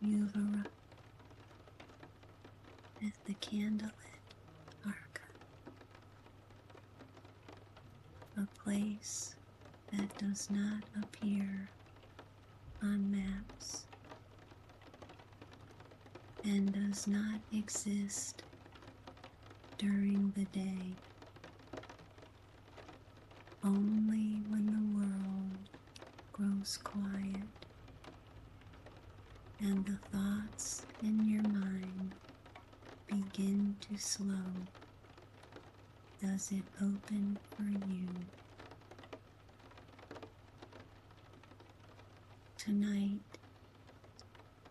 you've arrived at the Candlelit Archive, a place that does not appear on maps and does not exist during the day, only when the world grows quiet and the thoughts in your mind begin to slow does it open for you. Tonight,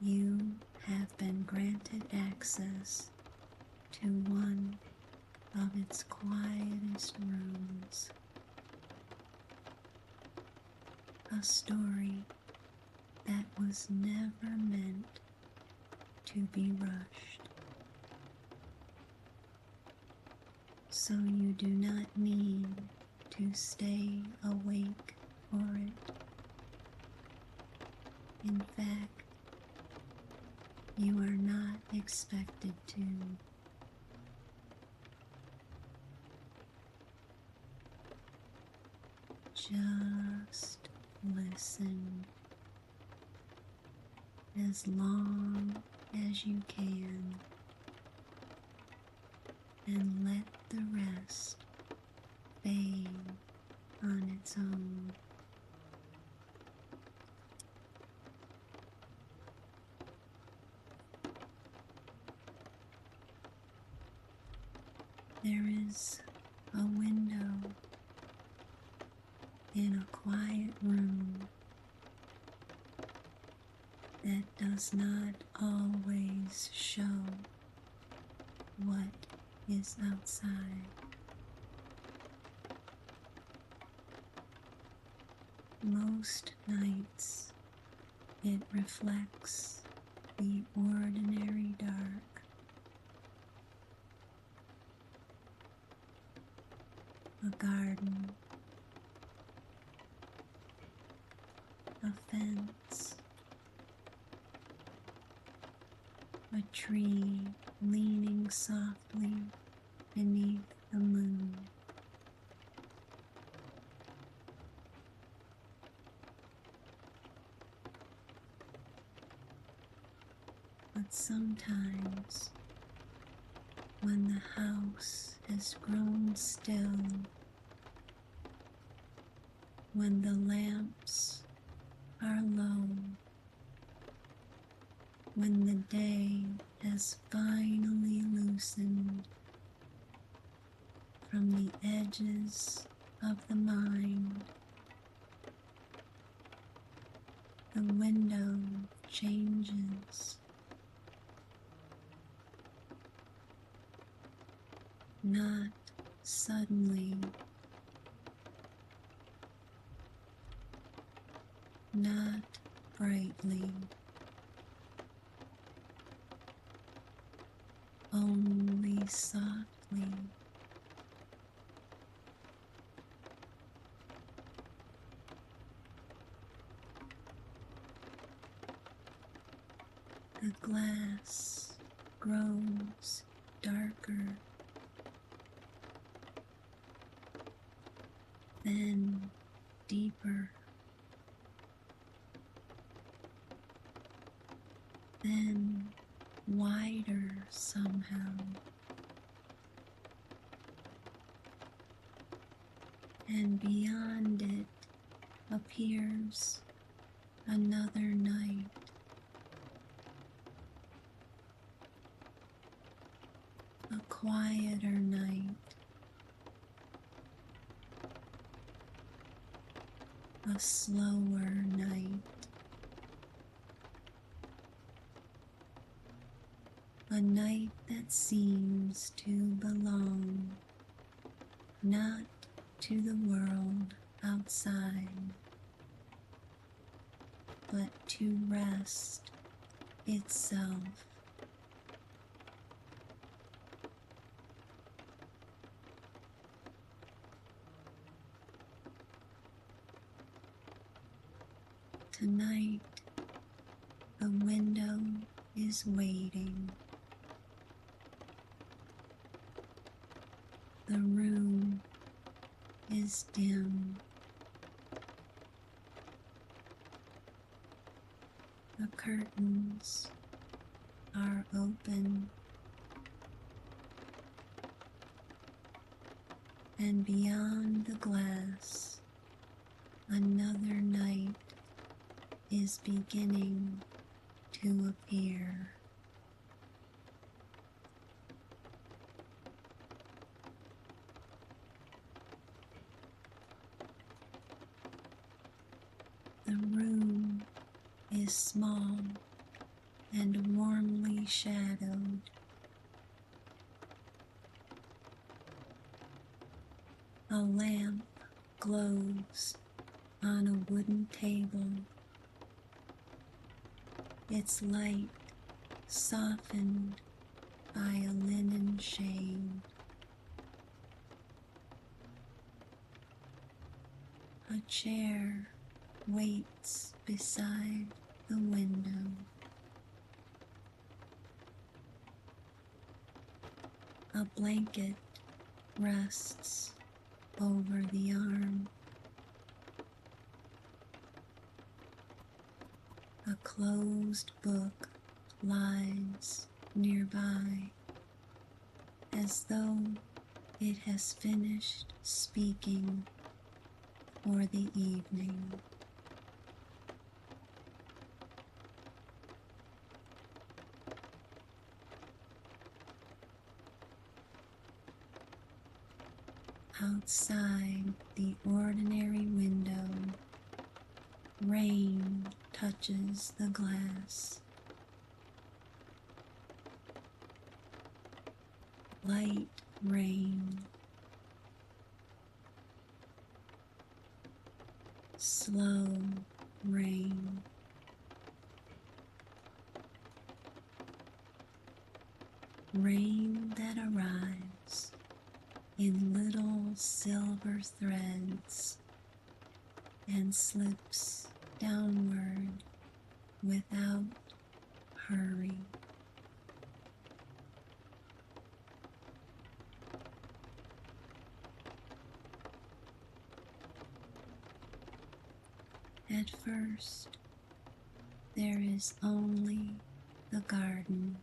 you have been granted access to one of its quietest rooms, a story that was never meant to be rushed. So you do not need to stay awake for it. In fact, you are not expected to. Just listen as long as you can and let the rest fade on its own. There is a window in a quiet room that does not always show what is outside. Most nights it reflects the ordinary dark, a garden, a fence, a tree leaning softly beneath the moon. But sometimes, when the house has grown still, when the lamps are low, when the day has finally loosened from the edges of the mind, the window changes. Not suddenly, not brightly, only softly. The glass grows darker, then deeper, then wider somehow, and beyond it appears another night, a quieter night, a slower night, a night that seems to belong not to the world outside, but to rest itself. Tonight, the window is waiting. The room is dim. The curtains are open, and beyond the glass, another night is beginning to appear. The room is small and warmly shadowed. A lamp glows on a wooden table, its light softened by a linen shade. A chair waits beside the window. A blanket rests over the arm. A closed book lies nearby, as though it has finished speaking for the evening. Outside the ordinary window, rain touches the glass. Light rain, slow rain. Rain that arrives in little silver threads and slips downward without hurry. At first, there is only the garden,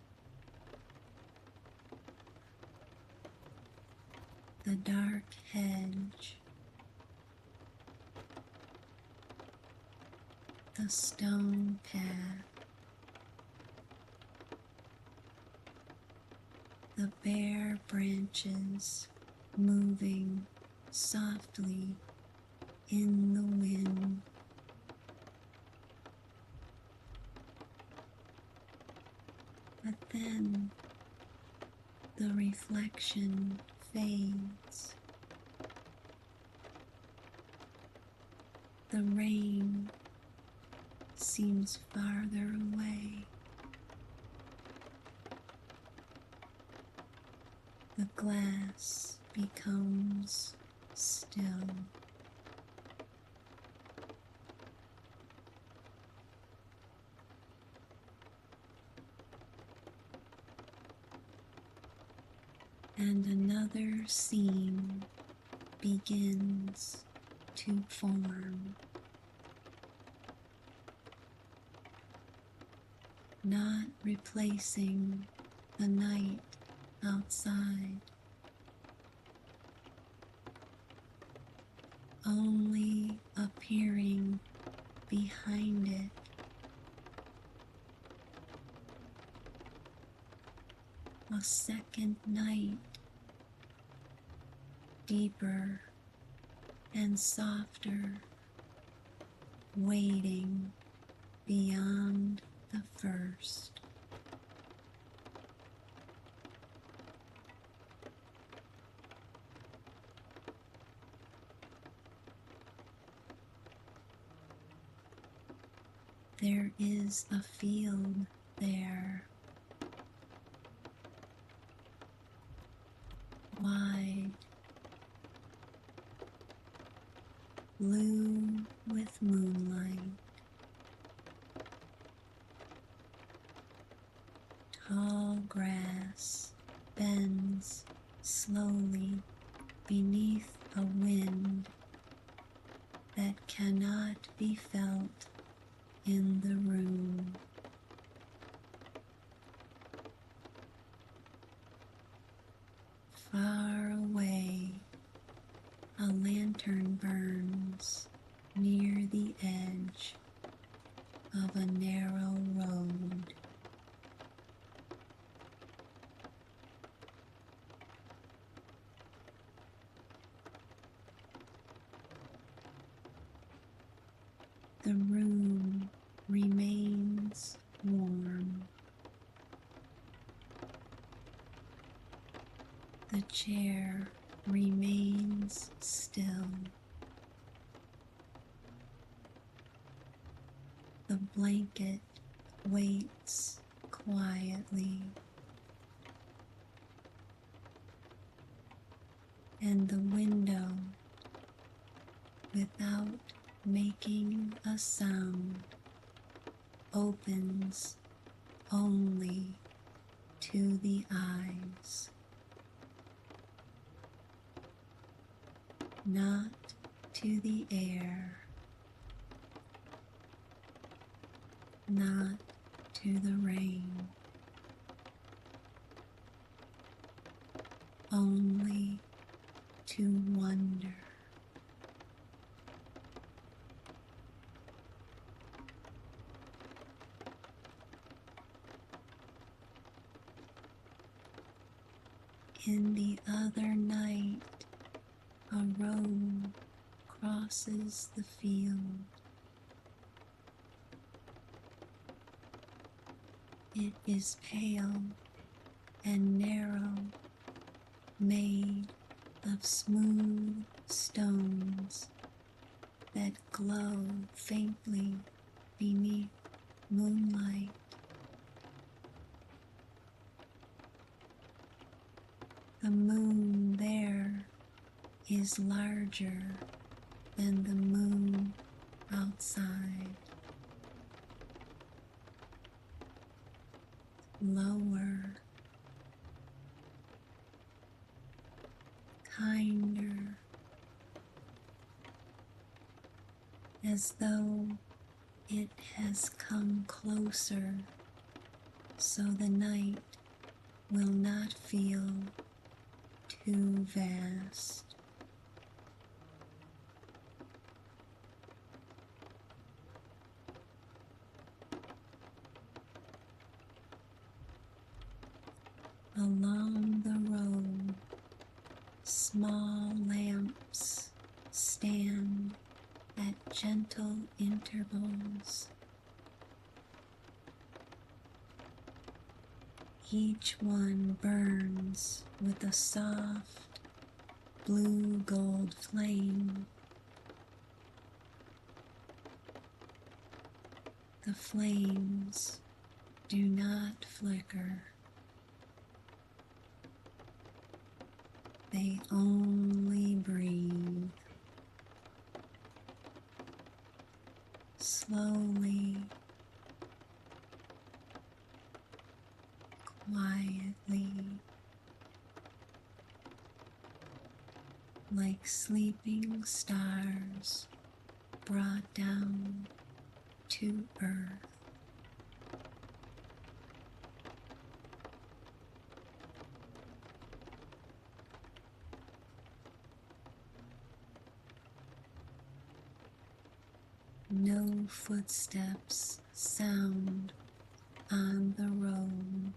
the dark hedge, the stone path, the bare branches moving softly in the wind. But then the reflection fades. The rain seems farther away. The glass becomes still. And another scene begins to form. Not replacing the night outside, only appearing behind it. A second night, deeper and softer, waiting beyond the first. There is a field there, wide, blue with moonlight. that cannot be felt in the room. Far away, a lantern burns near the edge of a narrow road. The room remains warm. The chair remains still. The blanket waits quietly, and the window, without making a sound, opens only to the eyes, not to the air, not to the rain, only to wonder. In the other night, a road crosses the field. It is pale and narrow, made of smooth stones that glow faintly beneath moonlight. The moon there is larger than the moon outside, lower, kinder, as though it has come closer, so the night will not feel too vast. Along the road, small lamps stand at gentle intervals. Each one burns with a soft blue gold flame. The flames do not flicker. They only breathe. Slowly, quietly, like sleeping stars brought down to earth. No footsteps sound on the road.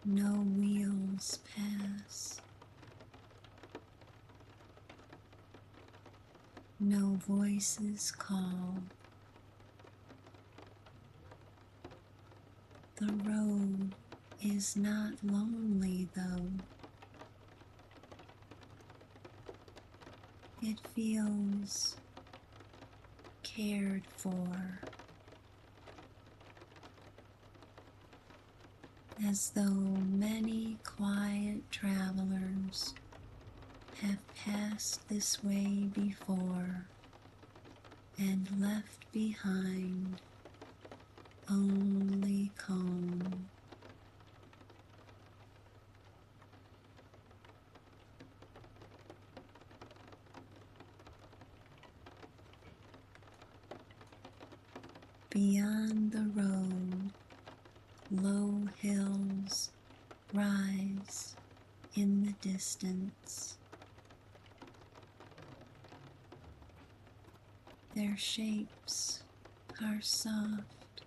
No wheels pass. No voices call. The road is not lonely, though. It feels cared for, as though many quiet travelers have passed this way before and left behind only calm. Beyond the road, low hills rise in the distance. Their shapes are soft,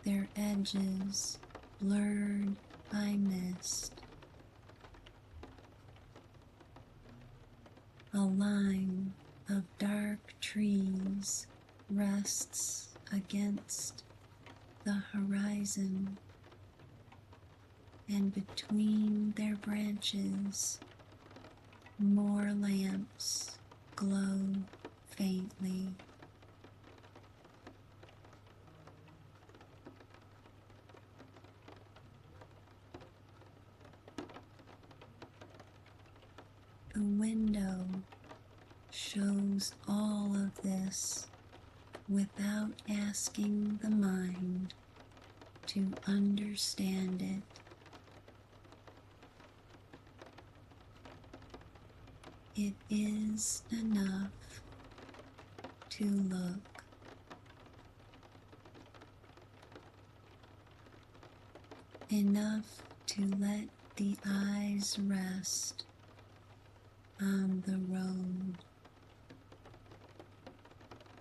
their edges blurred by mist. A line of dark trees rests against the horizon, and between their branches, more lamps glow faintly. The window shows all of this without asking the mind to understand it. It is enough to look. Enough to let the eyes rest on the road,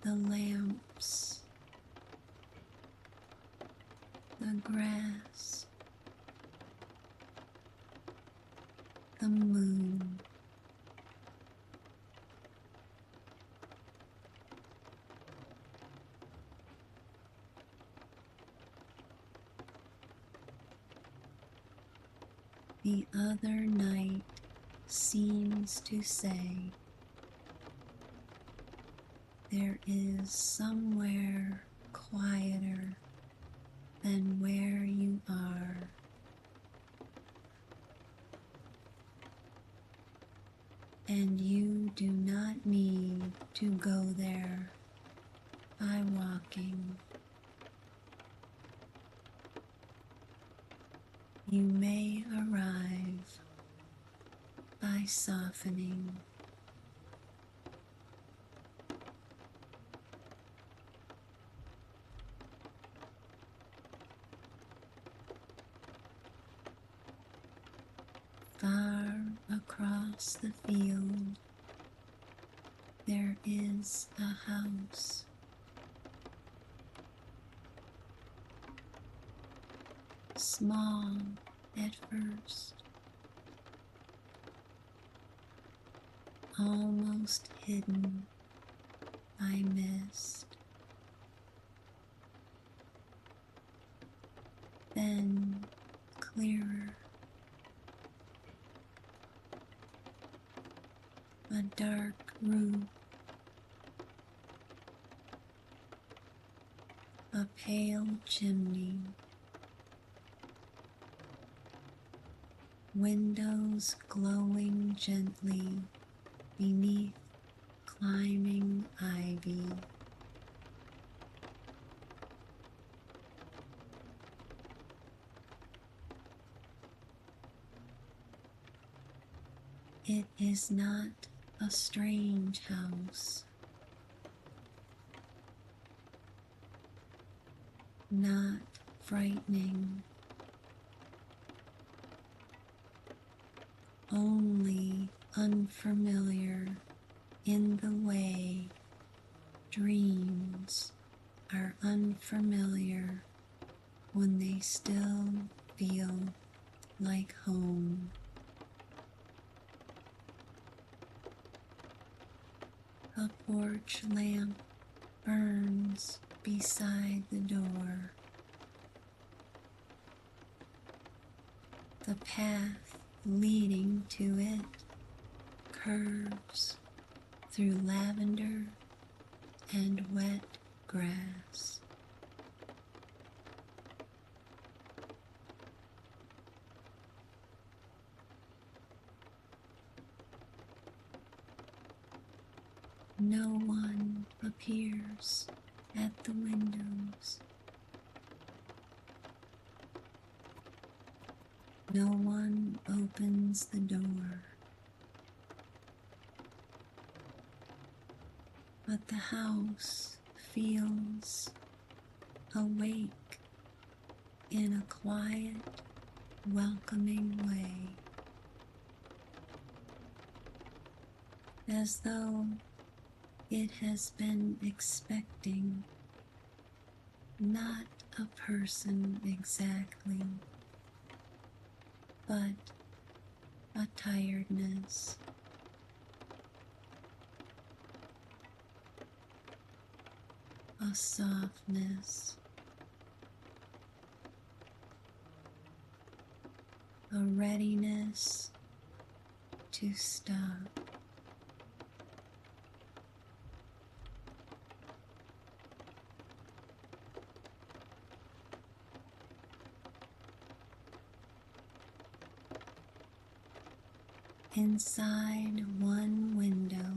the lamps, the grass, the moon. The other night seems to say, there is somewhere quieter than where you are. And you do not need to go there by walking. You may arrive by softening. Far across the field, there is a house. Small at first, almost hidden by mist. Then clearer, a dark roof, a pale chimney, windows glowing gently beneath climbing ivy. It is not a strange house, not frightening, only unfamiliar in the way dreams are unfamiliar when they still feel like home. A porch lamp burns beside the door. The path leading to it curves through lavender and wet grass. No one appears at the windows. No one opens the door. but the house feels awake in a quiet, welcoming way, as though it has been expecting not a person exactly, but a tiredness, a softness, a readiness to stop. Inside one window,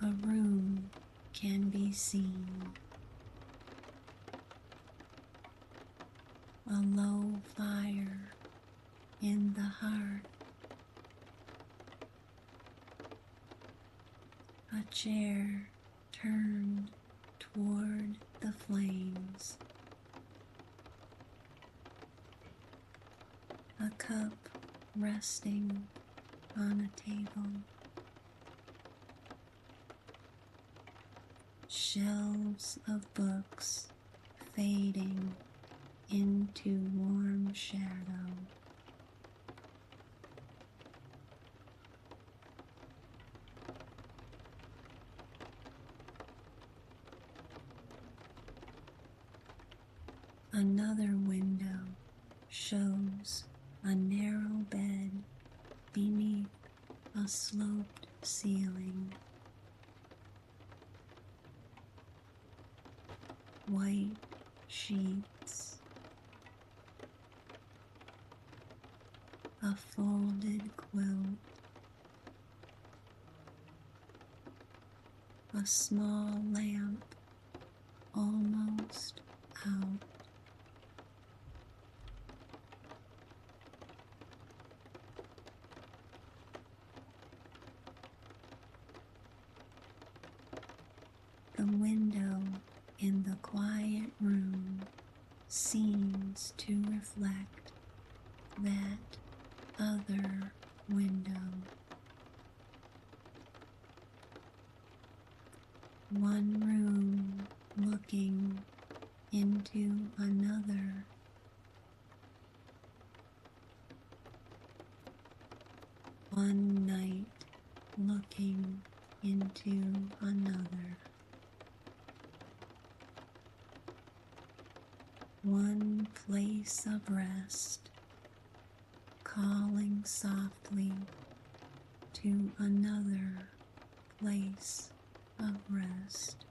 a room can be seen. A low fire in the hearth. A chair turned toward the flames. A cup resting on a table. Shelves of books fading into warm shadow. Another window shows a narrow bed beneath a sloped ceiling. White sheets. A folded quilt. A small lamp almost out. The window in the quiet room seems to reflect that other window. One room looking into another. One night looking into another. One place of rest, calling softly to another place of rest.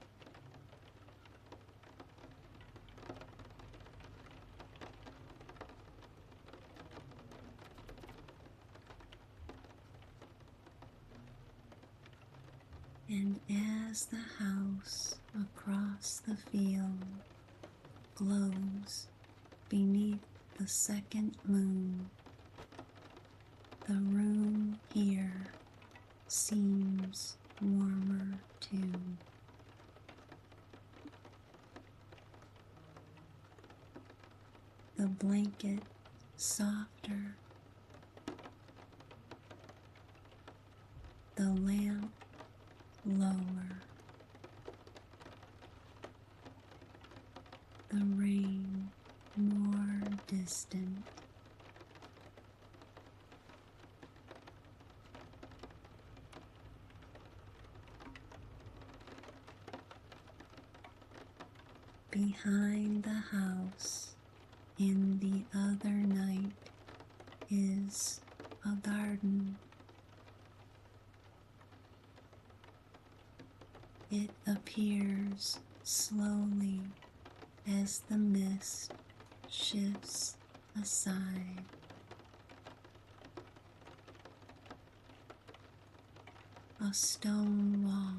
And as the house across the field glows beneath the second moon, the room here seems warmer too. The blanket softer, the lamp lower, the rain more distant. Behind the house in the other night is a garden. It appears slowly as the mist shifts aside. A stone wall,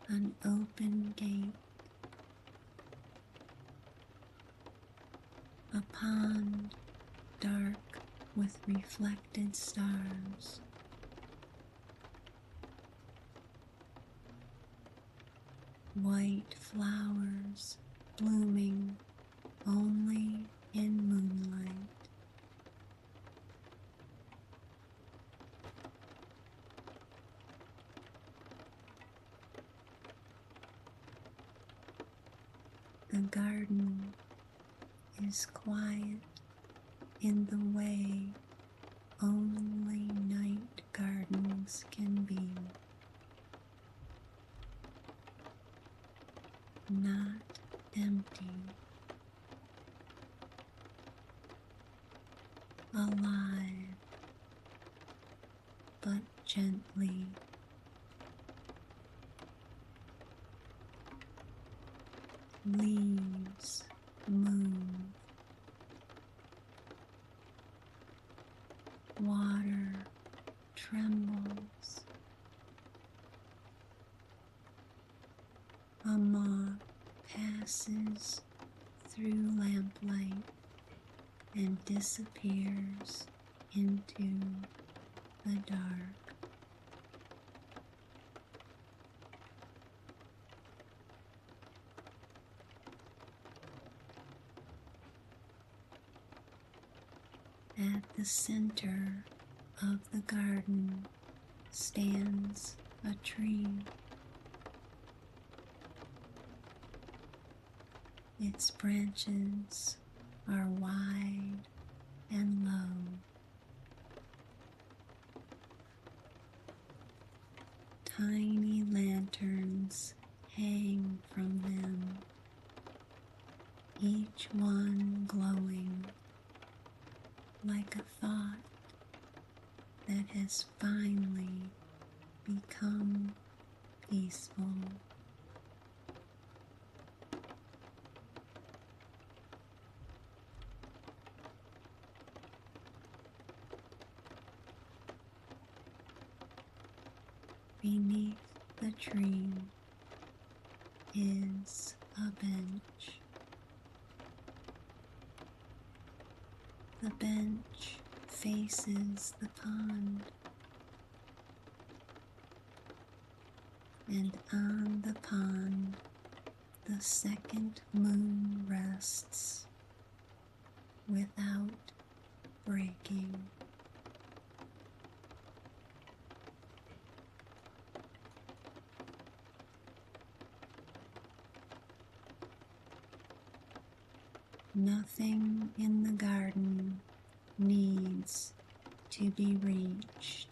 an open gate, a pond dark with reflected stars, white flowers blooming only in moonlight. The garden is quiet in the way only night gardens can be. Not empty, alive, but gently. Leaves move, water trembles, a moth passes through lamplight and disappears into the dark. At the center of the garden stands a tree. Its branches are wide and low. Tiny lanterns hang from them, each one glowing like a thought that has finally become peaceful. Beneath the tree is a bench. The bench faces the pond, and on the pond the second moon rests without breaking. Nothing in the garden needs to be reached.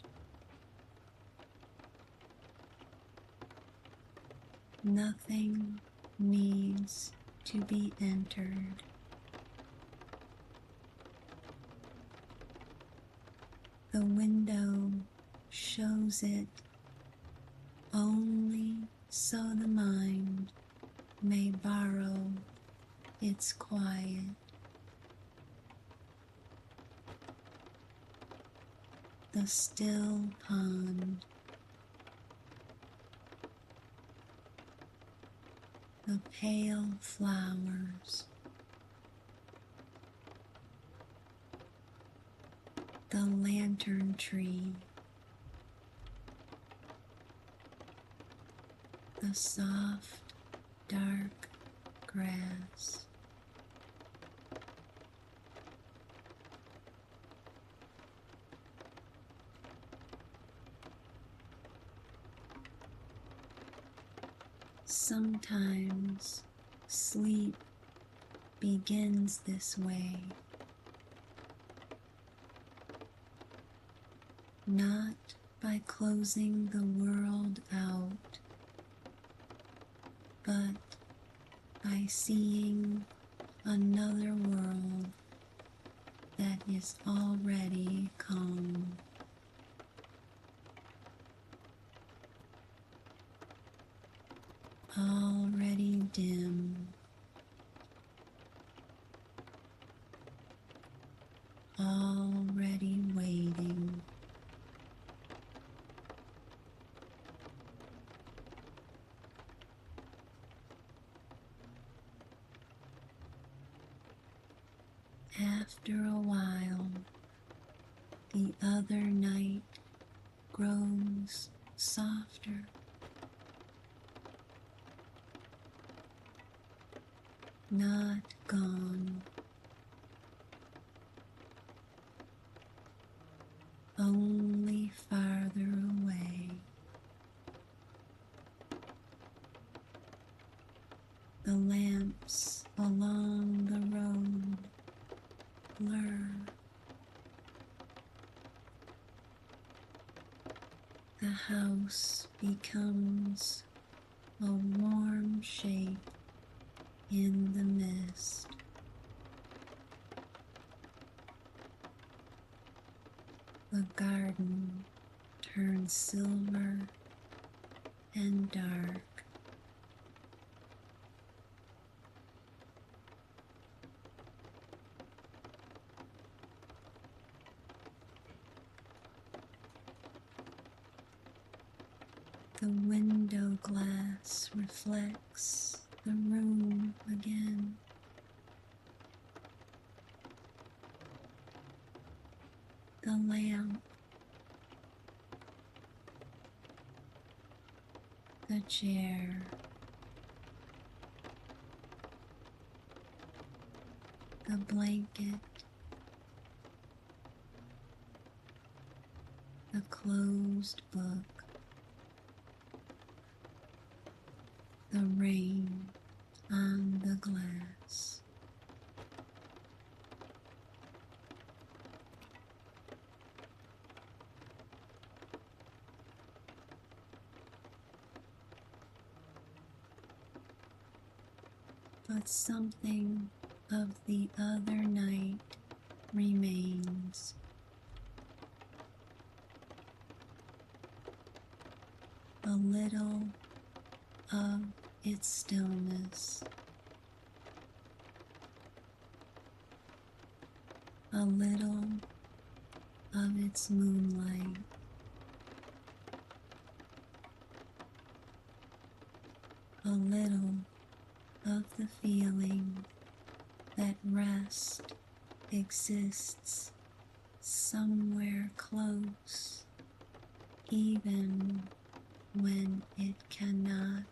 Nothing needs to be entered. The window shows it only so the mind may borrow its quiet. The still pond, the pale flowers, the lantern tree, the soft, dark grass. Sometimes sleep begins this way, not by closing the world out, but by seeing another world that is already calm. Already dim, already waiting. After a while, the other night grows softer. not gone, only farther away. The lamps along the road blur. The house becomes a warm shape in the mist. The garden turns silver and dark. The window glass reflects the room again. The lamp, the chair, the blanket, the closed book, the rain on the glass. But something of the other night remains. A little of its stillness, a little of its moonlight, a little of the feeling that rest exists somewhere close, even when it cannot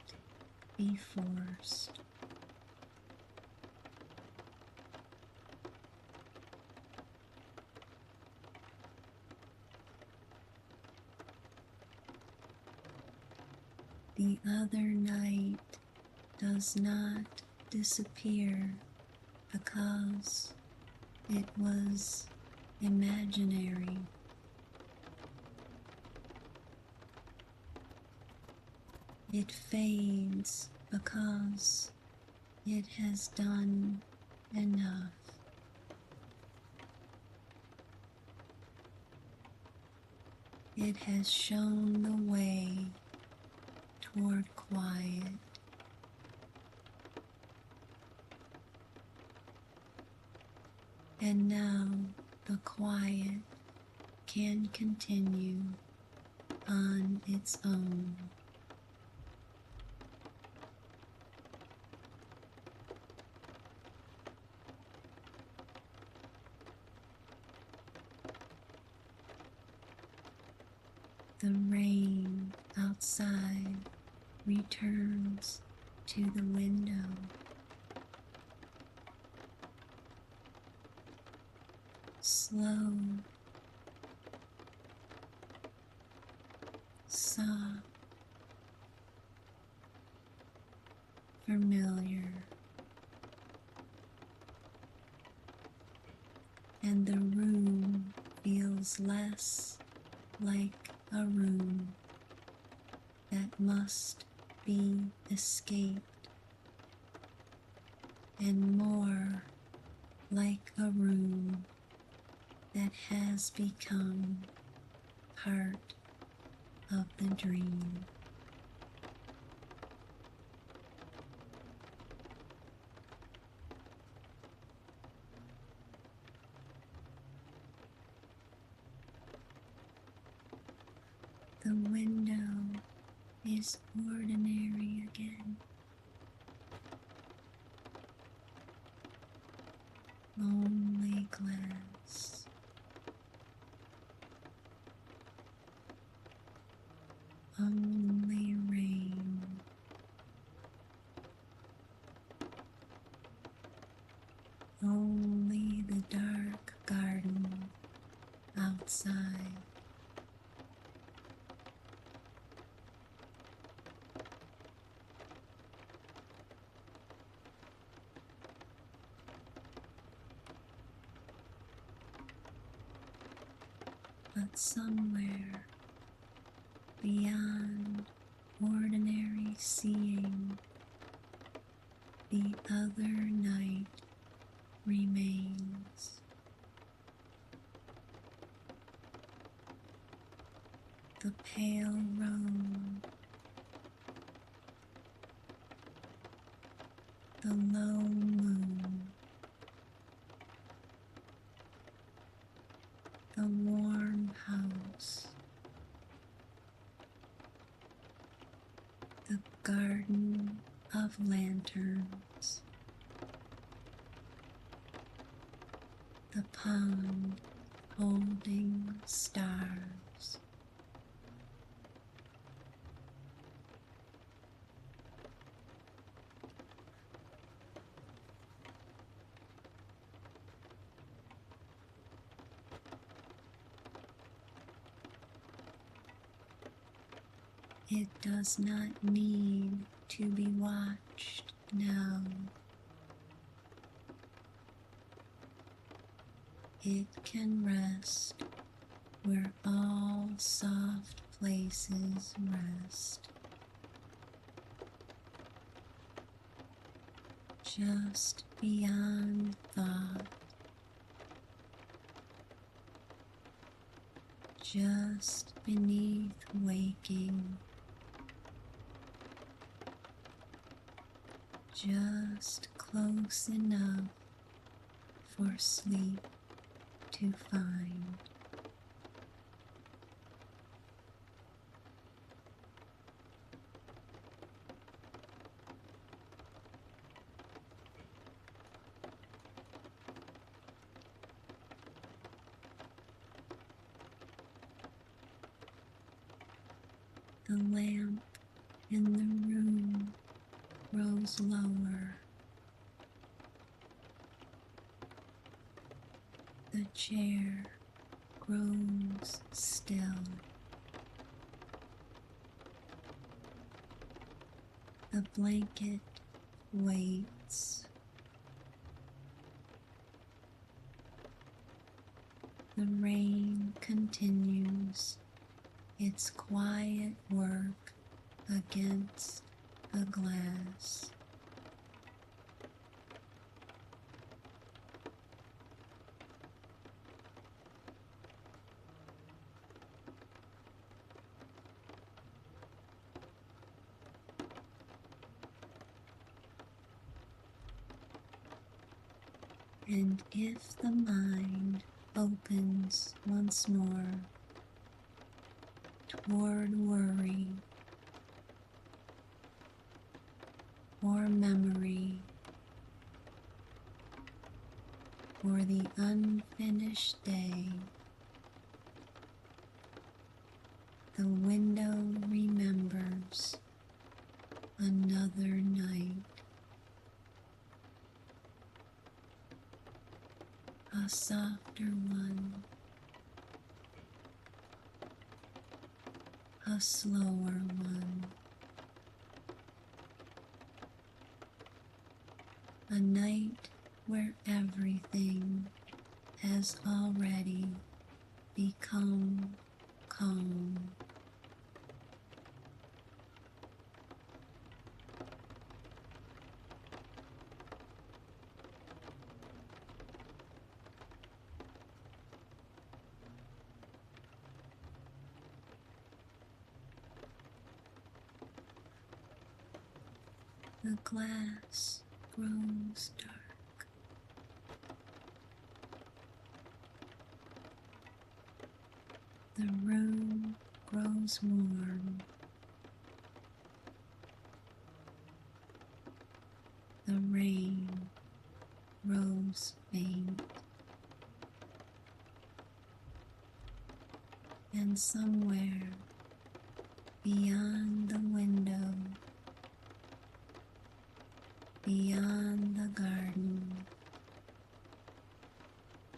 be forced. The other night does not disappear because it was imaginary. It fades because it has done enough. It has shown the way toward quiet. And now the quiet can continue on its own. The rain outside returns to the window. Slow, soft, familiar, and the room feels less like a room that must be escaped and more like a room that has become part of the dream. The window is ordinary again. Only glass. Only rain. outside. But somewhere beyond ordinary seeing, the other night remains. The pale road, the low moon, the warm house, the garden of lanterns, the pond holding stars. It does not need to be watched now. It can rest where all soft places rest, just beyond thought, just beneath waking, just close enough for sleep to find. The lamp in the room grows lower. The chair grows still. The blanket waits. The rain continues its quiet work against the glass. And if the mind opens once more toward worry or memory or the unfinished day, the window remembers another night. A softer one, a slower one, a night where everything has already become calm. The glass grows dark. The room grows warm. The rain grows faint. And somewhere beyond the window, beyond the garden,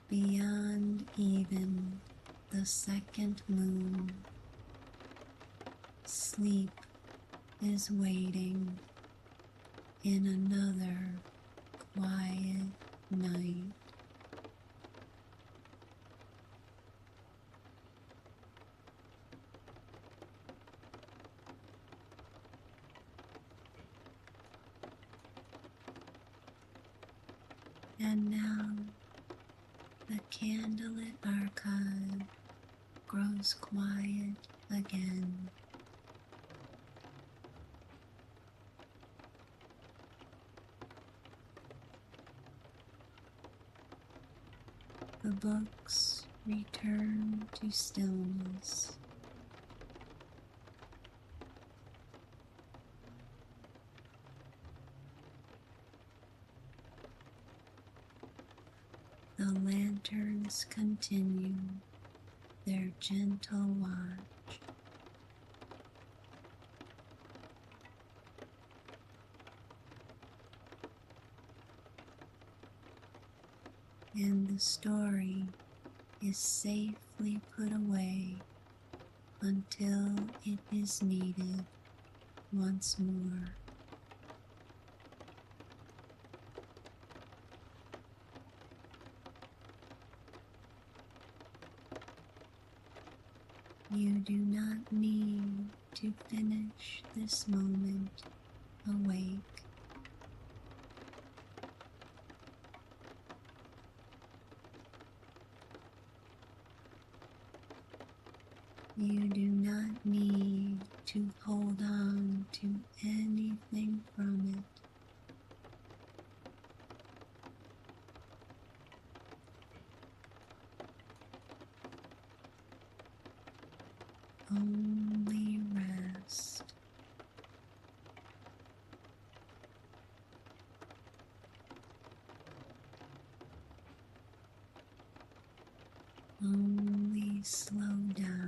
beyond even the second moon. Sleep is waiting in another quiet night. And now the Candlelit Archive grows quiet again. The books return to stillness. The lanterns continue their gentle watch. And the story is safely put away until it is needed once more. You do not need to finish this moment awake. You do not need to hold on to anything from it. Only rest. Only slow down.